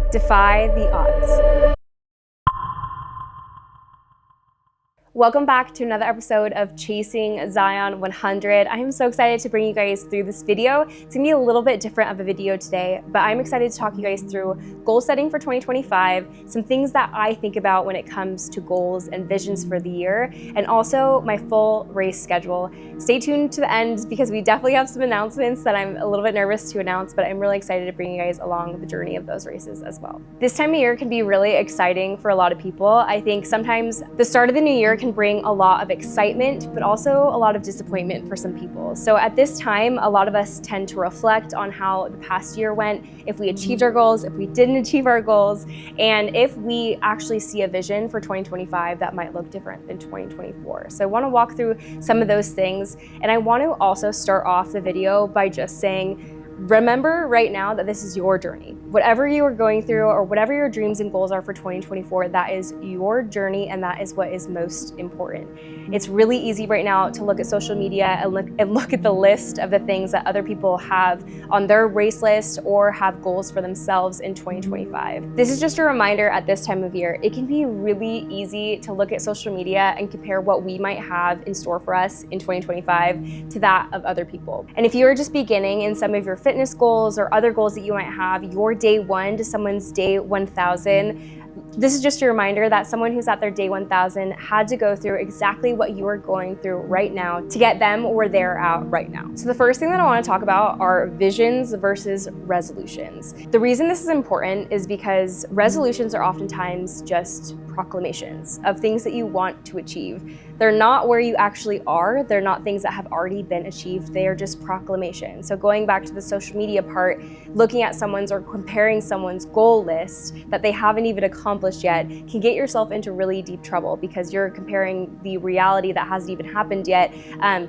Defy the odds. Welcome back to another episode of Chasing Zion 100. I am so excited to bring you guys through this video. It's gonna be a little bit different of a video today, but I'm excited to talk you guys through goal setting for 2025, some things that I think about when it comes to goals and visions for the year, and also my full race schedule. Stay tuned to the end because we definitely have some announcements that I'm a little bit nervous to announce, but I'm really excited to bring you guys along the journey of those races as well. This time of year can be really exciting for a lot of people. I think sometimes the start of the new year can bring a lot of excitement, but also a lot of disappointment for some people. So at this time, a lot of us tend to reflect on how the past year went, if we achieved our goals, if we didn't achieve our goals, and if we actually see a vision for 2025 that might look different than 2024. So I want to walk through some of those things, and I want to also start off the video by just saying, remember right now that this is your journey. Whatever you are going through or whatever your dreams and goals are for 2024, that is your journey and that is what is most important. It's really easy right now to look at social media and look at the list of the things that other people have on their race list or have goals for themselves in 2025. This is just a reminder at this time of year. It can be really easy to look at social media and compare what we might have in store for us in 2025 to that of other people. And if you are just beginning in some of your fitness goals or other goals that you might have, your day 1 to someone's day 1000, this is just a reminder that someone who's at their day 1000 had to go through exactly what you are going through right now to get them where they're at right now. So the first thing that I want to talk about are visions versus resolutions. The reason this is important is because resolutions are oftentimes just proclamations of things that you want to achieve. They're not where you actually are. They're not things that have already been achieved. They are just proclamations. So going back to the social media part, looking at someone's or comparing someone's goal list that they haven't even accomplished yet can get yourself into really deep trouble because you're comparing the reality that hasn't even happened yet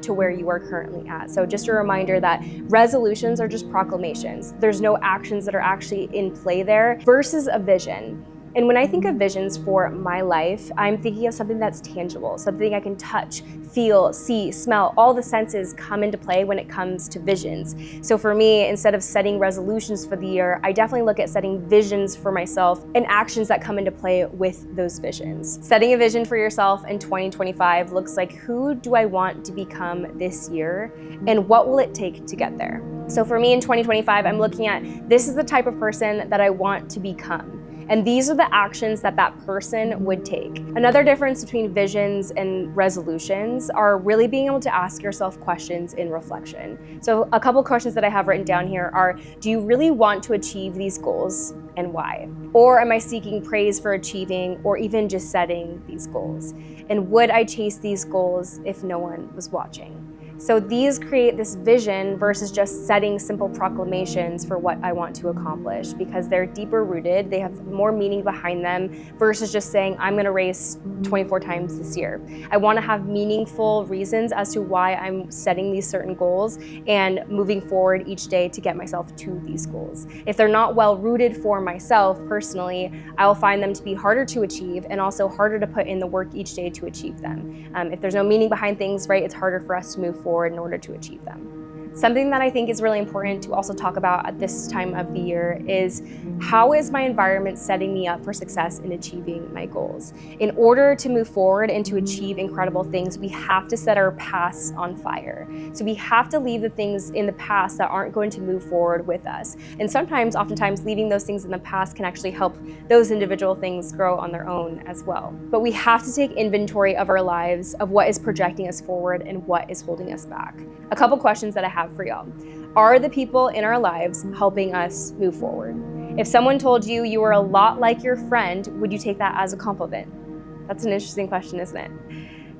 to where you are currently at. So just a reminder that resolutions are just proclamations. There's no actions that are actually in play there versus a vision. And when I think of visions for my life, I'm thinking of something that's tangible, something I can touch, feel, see, smell. All the senses come into play when it comes to visions. So for me, instead of setting resolutions for the year, I definitely look at setting visions for myself and actions that come into play with those visions. Setting a vision for yourself in 2025 looks like, who do I want to become this year and what will it take to get there? So for me in 2025, I'm looking at, this is the type of person that I want to become. And these are the actions that that person would take. Another difference between visions and resolutions are really being able to ask yourself questions in reflection. So a couple questions that I have written down here are, do you really want to achieve these goals and why? Or am I seeking praise for achieving or even just setting these goals? And would I chase these goals if no one was watching? So these create this vision versus just setting simple proclamations for what I want to accomplish because they're deeper rooted, they have more meaning behind them versus just saying, I'm gonna race 24 times this year. I wanna have meaningful reasons as to why I'm setting these certain goals and moving forward each day to get myself to these goals. If they're not well rooted for myself personally, I'll find them to be harder to achieve and also harder to put in the work each day to achieve them. If there's no meaning behind things, right, it's harder for us to move forward in order to achieve them. Something that I think is really important to also talk about at this time of the year is, how is my environment setting me up for success in achieving my goals? In order to move forward and to achieve incredible things, we have to set our pasts on fire. So we have to leave the things in the past that aren't going to move forward with us. And oftentimes leaving those things in the past can actually help those individual things grow on their own as well. But we have to take inventory of our lives, of what is projecting us forward and what is holding us back. A couple questions that I have for y'all. Are the people in our lives helping us move forward? If someone told you you were a lot like your friend, would you take that as a compliment? That's an interesting question, isn't it?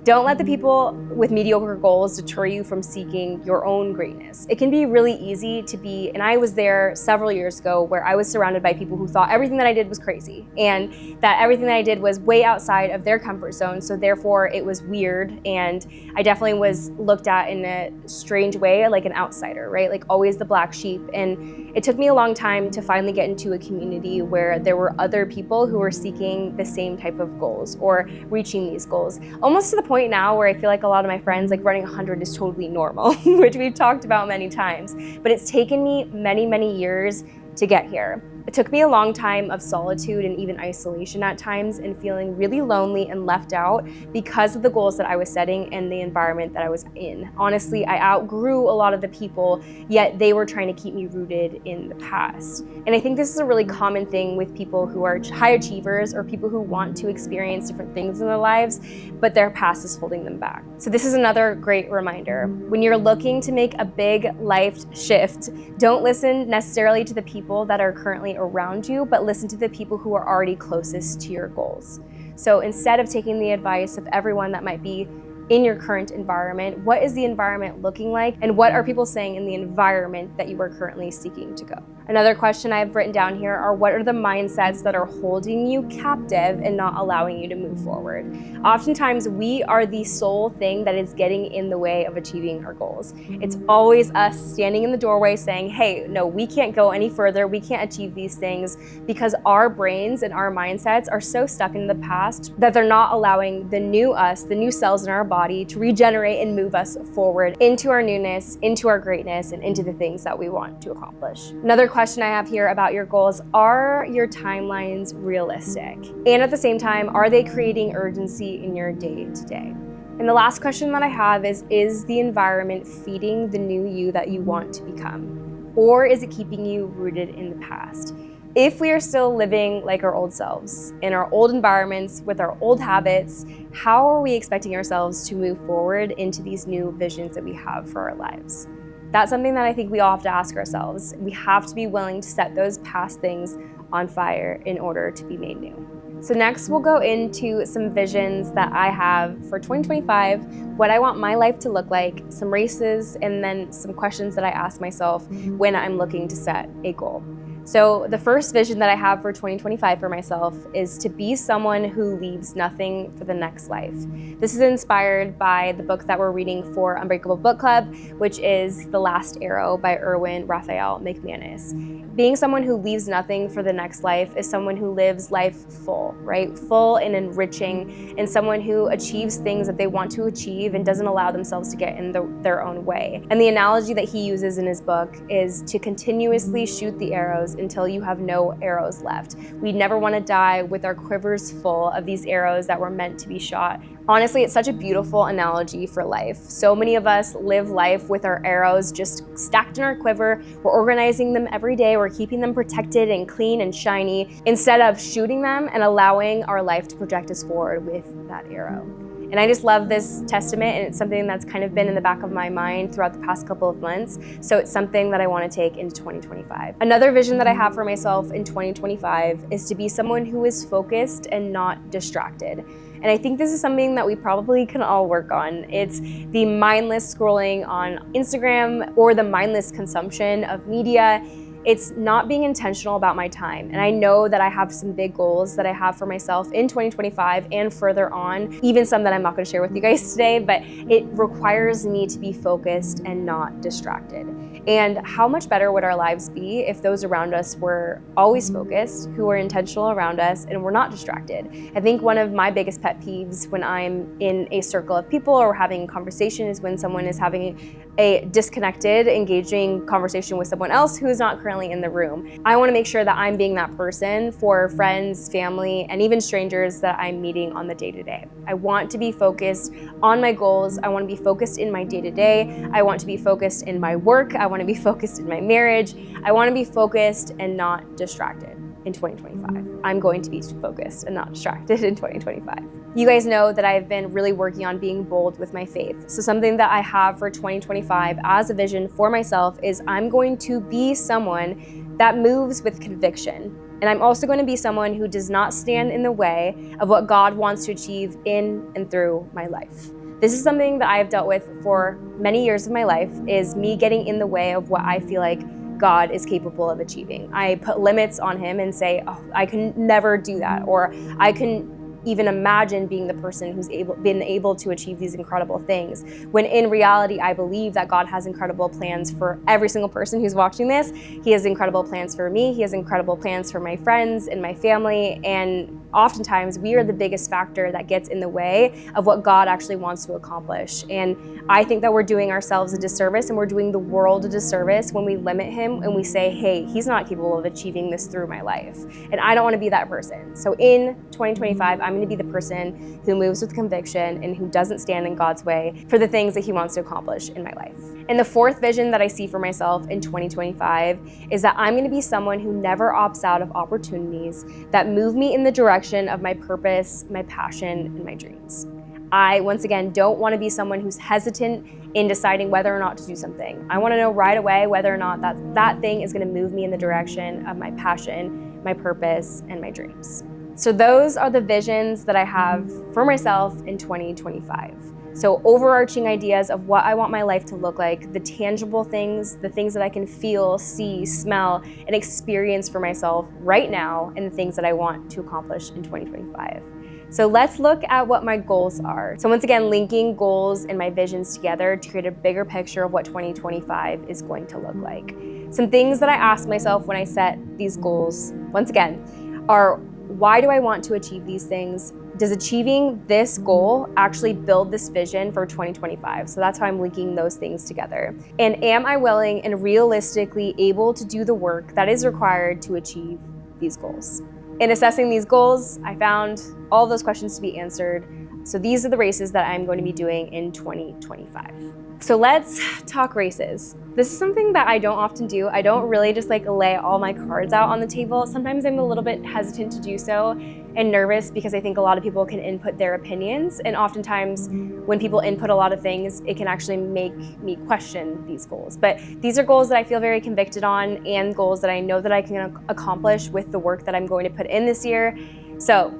Don't let the people with mediocre goals deter you from seeking your own greatness. It can be really easy to be, and I was there several years ago where I was surrounded by people who thought everything that I did was crazy and that everything that I did was way outside of their comfort zone, so therefore it was weird, and I definitely was looked at in a strange way, like an outsider, right? Like always the black sheep. And it took me a long time to finally get into a community where there were other people who were seeking the same type of goals or reaching these goals, almost to the point now where I feel like a lot of my friends, like running 100 is totally normal, which we've talked about many times, but it's taken me many, many years to get here. It took me a long time of solitude and even isolation at times, and feeling really lonely and left out because of the goals that I was setting and the environment that I was in. Honestly, I outgrew a lot of the people, yet they were trying to keep me rooted in the past. And I think this is a really common thing with people who are high achievers or people who want to experience different things in their lives, but their past is holding them back. So this is another great reminder. When you're looking to make a big life shift, don't listen necessarily to the people that are currently around you, but listen to the people who are already closest to your goals. So instead of taking the advice of everyone that might be in your current environment, what is the environment looking like, and what are people saying in the environment that you are currently seeking to go? Another question I've written down here are, what are the mindsets that are holding you captive and not allowing you to move forward? Oftentimes, we are the sole thing that is getting in the way of achieving our goals. It's always us standing in the doorway saying, hey, no, we can't go any further, we can't achieve these things, because our brains and our mindsets are so stuck in the past that they're not allowing the new us, the new cells in our body, to regenerate and move us forward into our newness, into our greatness, and into the things that we want to accomplish. Another question I have here about your goals: are your timelines realistic? And at the same time, are they creating urgency in your day-to-day? And the last question that I have is the environment feeding the new you that you want to become? Or is it keeping you rooted in the past? If we are still living like our old selves, in our old environments, with our old habits, how are we expecting ourselves to move forward into these new visions that we have for our lives? That's something that I think we all have to ask ourselves. We have to be willing to set those past things on fire in order to be made new. So next we'll go into some visions that I have for 2025, what I want my life to look like, some races, and then some questions that I ask myself when I'm looking to set a goal. So the first vision that I have for 2025 for myself is to be someone who leaves nothing for the next life. This is inspired by the book that we're reading for Unbreakable Book Club, which is The Last Arrow by Erwin Raphael McManus. Being someone who leaves nothing for the next life is someone who lives life full, right? Full and enriching, and someone who achieves things that they want to achieve and doesn't allow themselves to get in their own way. And the analogy that he uses in his book is to continuously shoot the arrows until you have no arrows left. We never want to die with our quivers full of these arrows that were meant to be shot. Honestly, it's such a beautiful analogy for life. So many of us live life with our arrows just stacked in our quiver. We're organizing them every day. We're keeping them protected and clean and shiny instead of shooting them and allowing our life to project us forward with that arrow. And I just love this testament, and it's something that's kind of been in the back of my mind throughout the past couple of months. So it's something that I want to take into 2025. Another vision that I have for myself in 2025 is to be someone who is focused and not distracted. And I think this is something that we probably can all work on. It's the mindless scrolling on Instagram or the mindless consumption of media. It's not being intentional about my time. And I know that I have some big goals that I have for myself in 2025 and further on, even some that I'm not going to share with you guys today, but it requires me to be focused and not distracted. And how much better would our lives be if those around us were always focused, who were intentional around us, and were not distracted? I think one of my biggest pet peeves when I'm in a circle of people or having a conversation is when someone is having a disconnected, engaging conversation with someone else who is not currently in the room. I want to make sure that I'm being that person for friends, family, and even strangers that I'm meeting on the day-to-day. I want to be focused on my goals. I want to be focused in my day-to-day. I want to be focused in my work. I want to be focused in my marriage. I want to be focused and not distracted in 2025. I'm going to be focused and not distracted in 2025. You guys know that I've been really working on being bold with my faith. So something that I have for 2025 as a vision for myself is I'm going to be someone that moves with conviction. And I'm also going to be someone who does not stand in the way of what God wants to achieve in and through my life. This is something that I have dealt with for many years of my life, is me getting in the way of what I feel like God is capable of achieving. I put limits on him and say, oh, I can never do that, or I can even imagine being the person who's been able to achieve these incredible things, when in reality, I believe that God has incredible plans for every single person who's watching this. He has incredible plans for me. He has incredible plans for my friends and my family. And oftentimes we are the biggest factor that gets in the way of what God actually wants to accomplish. And I think that we're doing ourselves a disservice and we're doing the world a disservice when we limit him and we say, hey, he's not capable of achieving this through my life. And I don't want to be that person. So in 2025, I'm going to be the person who moves with conviction and who doesn't stand in God's way for the things that he wants to accomplish in my life. And the fourth vision that I see for myself in 2025 is that I'm going to be someone who never opts out of opportunities that move me in the direction of my purpose, my passion, and my dreams. I, once again, don't want to be someone who's hesitant in deciding whether or not to do something. I want to know right away whether or not that thing is going to move me in the direction of my passion, my purpose, and my dreams. So those are the visions that I have for myself in 2025. So overarching ideas of what I want my life to look like, the tangible things, the things that I can feel, see, smell, and experience for myself right now, and the things that I want to accomplish in 2025. So let's look at what my goals are. So once again, linking goals and my visions together to create a bigger picture of what 2025 is going to look like. Some things that I ask myself when I set these goals, once again, are why do I want to achieve these things? Does achieving this goal actually build this vision for 2025? So that's how I'm linking those things together. And am I willing and realistically able to do the work that is required to achieve these goals? In assessing these goals, I found all of those questions to be answered. So these are the races that I'm going to be doing in 2025. So let's talk races. This is something that I don't often do. I don't really just lay all my cards out on the table. Sometimes I'm a little bit hesitant to do so and nervous because I think a lot of people can input their opinions. And oftentimes when people input a lot of things, it can actually make me question these goals. But these are goals that I feel very convicted on and goals that I know that I can accomplish with the work that I'm going to put in this year. So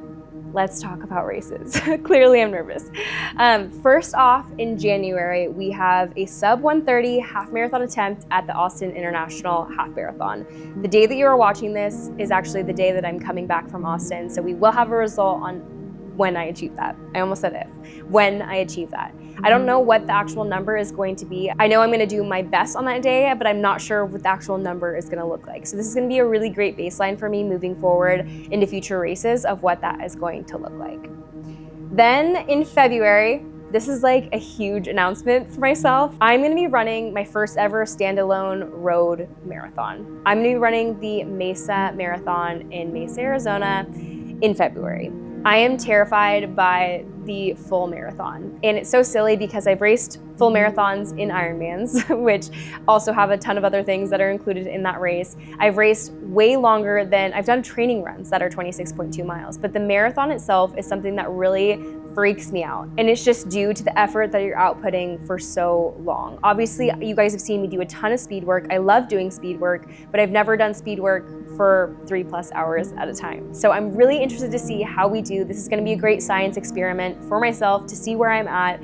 let's talk about races. Clearly I'm nervous. First off, in January, we have a sub 130 half marathon attempt at the Austin International Half Marathon. The day that you are watching this is actually the day that I'm coming back from Austin. So we will have a result on when I achieve that. I almost said if. When I achieve that. I don't know what the actual number is going to be. I know I'm going to do my best on that day, but I'm not sure what the actual number is going to look like. So this is going to be a really great baseline for me moving forward into future races of what that is going to look like. Then in February, this is a huge announcement for myself. I'm going to be running my first ever standalone road marathon. I'm going to be running the Mesa Marathon in Mesa, Arizona in February. I am terrified by the full marathon. And it's so silly because I've raced full marathons in Ironmans, which also have a ton of other things that are included in that race. I've raced way longer than, I've done training runs that are 26.2 miles, but the marathon itself is something that really freaks me out. And it's just due to the effort that you're outputting for so long. Obviously, you guys have seen me do a ton of speed work. I love doing speed work, but I've never done speed work for 3+ hours at a time. So I'm really interested to see how we do. This is gonna be a great science experiment for myself to see where I'm at,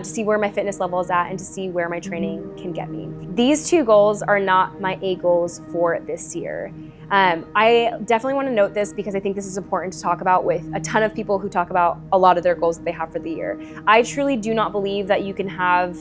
to see where my fitness level is at, and to see where my training can get me. These two goals are not my A goals for this year. I definitely want to note this because I think this is important to talk about with a ton of people who talk about a lot of their goals that they have for the year. I truly do not believe that you can have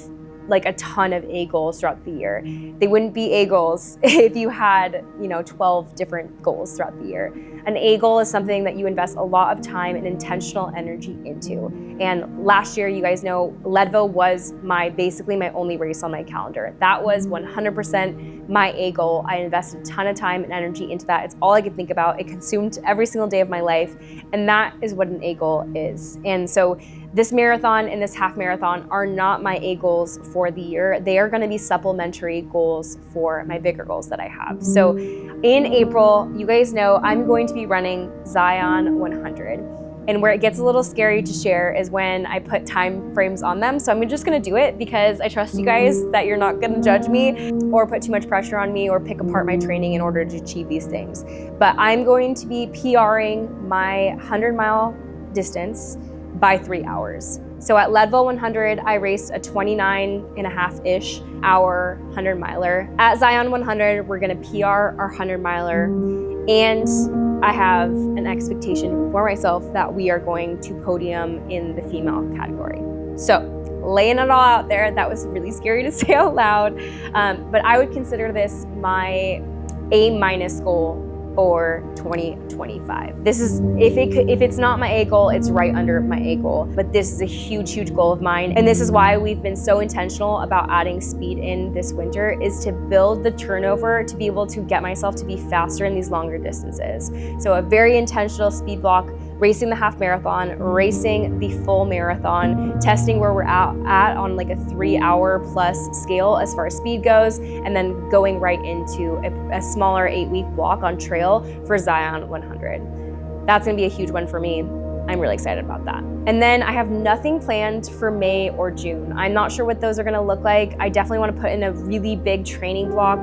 a ton of A goals throughout the year. They wouldn't be A goals if you had, 12 different goals throughout the year. An A goal is something that you invest a lot of time and intentional energy into. And last year, you guys know, Leadville was basically my only race on my calendar. That was 100% my A goal. I invested a ton of time and energy into that. It's all I could think about. It consumed every single day of my life. And that is what an A goal is. And so this marathon and this half marathon are not my A goals for the year. They are gonna be supplementary goals for my bigger goals that I have. So in April, you guys know I'm going to be running Zion 100. And where it gets a little scary to share is when I put time frames on them. So I'm just gonna do it because I trust you guys that you're not gonna judge me or put too much pressure on me or pick apart my training in order to achieve these things. But I'm going to be PRing my 100-mile distance by 3 hours. So at Leadville 100, I raced a 29.5-ish hour 100 miler. At Zion 100, we're gonna PR our 100 miler and I have an expectation for myself that we are going to podium in the female category. So laying it all out there, that was really scary to say out loud, but I would consider this my A- goal for 2025. This is, if it's not my A goal, it's right under my A goal, but this is a huge goal of mine. And this is why we've been so intentional about adding speed in this winter, is to build the turnover to be able to get myself to be faster in these longer distances. So a very intentional speed block, racing the half marathon, racing the full marathon, testing where we're at on like a 3-hour plus scale as far as speed goes, and then going right into a smaller 8-week block on trail for Zion 100. That's gonna be a huge one for me. I'm really excited about that. And then I have nothing planned for May or June. I'm not sure what those are gonna look like. I definitely wanna put in a really big training block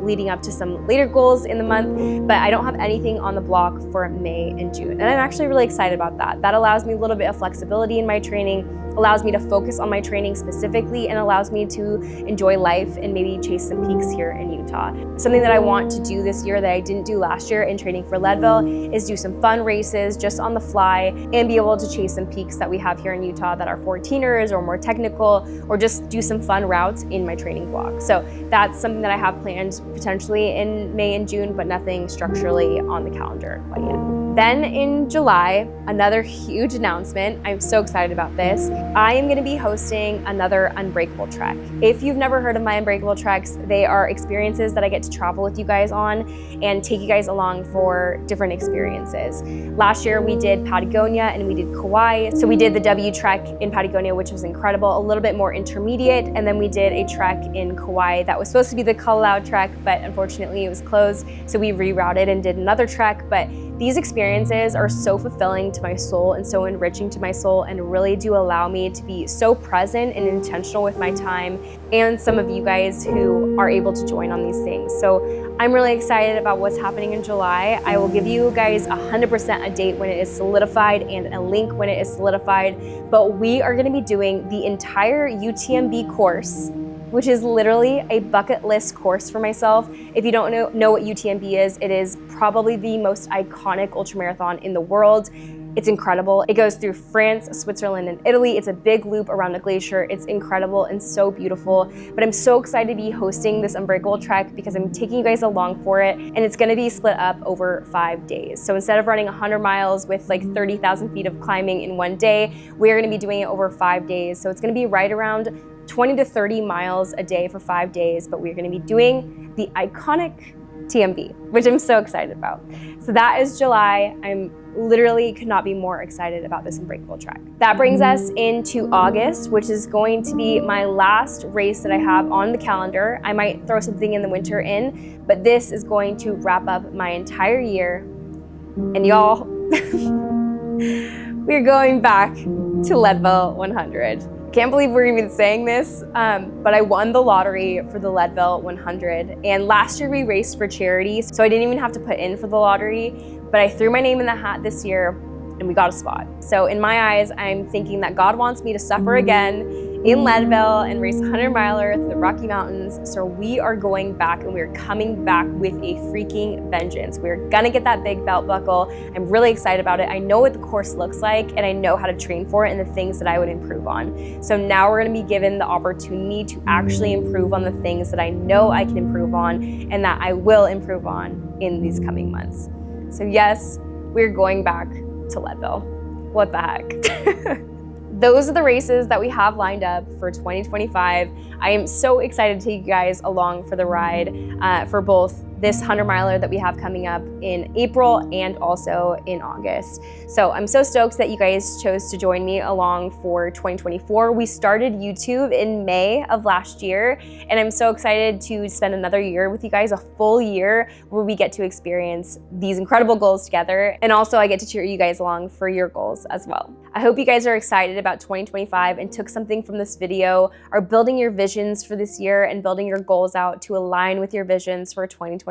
leading up to some later goals in the month, but I don't have anything on the block for May and June. And I'm actually really excited about that. That allows me a little bit of flexibility in my training, allows me to focus on my training specifically, and allows me to enjoy life and maybe chase some peaks here in Utah. Something that I want to do this year that I didn't do last year in training for Leadville is do some fun races just on the fly and be able to chase some peaks that we have here in Utah that are 14ers or more technical, or just do some fun routes in my training block. So that's something that I have planned potentially in May and June, but nothing structurally on the calendar quite yet. Then in July, another huge announcement. I'm so excited about this. I am gonna be hosting another Unbreakable Trek. If you've never heard of my Unbreakable Treks, they are experiences that I get to travel with you guys on and take you guys along for different experiences. Last year we did Patagonia and we did Kauai. So we did the W Trek in Patagonia, which was incredible, a little bit more intermediate. And then we did a trek in Kauai that was supposed to be the Kala'au Trek, but unfortunately it was closed. So we rerouted and did another trek. But these experiences are so fulfilling to my soul and so enriching to my soul, and really do allow me to be so present and intentional with my time, and some of you guys who are able to join on these things. So I'm really excited about what's happening in July. I will give you guys 100% a date when it is solidified and a link when it is solidified, but we are gonna be doing the entire UTMB course, which is literally a bucket list course for myself. If you don't know what UTMB is, it is probably the most iconic ultramarathon in the world. It's incredible. It goes through France, Switzerland, and Italy. It's a big loop around a glacier. It's incredible and so beautiful. But I'm so excited to be hosting this Unbreakable Trek because I'm taking you guys along for it, and it's gonna be split up over 5 days. So instead of running 100 miles with like 30,000 feet of climbing in one day, we're gonna be doing it over 5 days. So it's gonna be right around 20 to 30 miles a day for 5 days, but we're gonna be doing the iconic TMB, which I'm so excited about. So that is July. I'm literally could not be more excited about this Unbreakable Trek. That brings us into August, which is going to be my last race that I have on the calendar. I might throw something in the winter in, but this is going to wrap up my entire year. And y'all, we're going back to Leadville 100. Can't believe we're even saying this, but I won the lottery for the Leadville 100. And last year we raced for charity, so I didn't even have to put in for the lottery, but I threw my name in the hat this year and we got a spot. So in my eyes, I'm thinking that God wants me to suffer again in Leadville and race a 100-miler through the Rocky Mountains. So we are going back, and we're coming back with a freaking vengeance. We're gonna get that big belt buckle. I'm really excited about it. I know what the course looks like, and I know how to train for it and the things that I would improve on. So now we're gonna be given the opportunity to actually improve on the things that I know I can improve on and that I will improve on in these coming months. So yes, we're going back to Leadville. What the heck? Those are the races that we have lined up for 2025. I am so excited to take you guys along for the ride for both this 100-miler that we have coming up in April and also in August. So I'm so stoked that you guys chose to join me along for 2024. We started YouTube in May of last year, and I'm so excited to spend another year with you guys, a full year where we get to experience these incredible goals together. And also I get to cheer you guys along for your goals as well. I hope you guys are excited about 2025 and took something from this video, are building your visions for this year and building your goals out to align with your visions for 2025.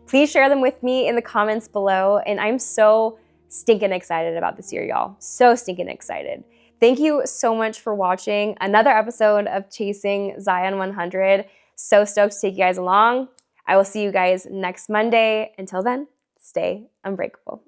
Please share them with me in the comments below, and I'm so stinking excited about this year, y'all. So stinking excited. Thank you so much for watching another episode of Chasing Zion 100. So stoked to take you guys along. I will see you guys next Monday. Until then, stay unbreakable.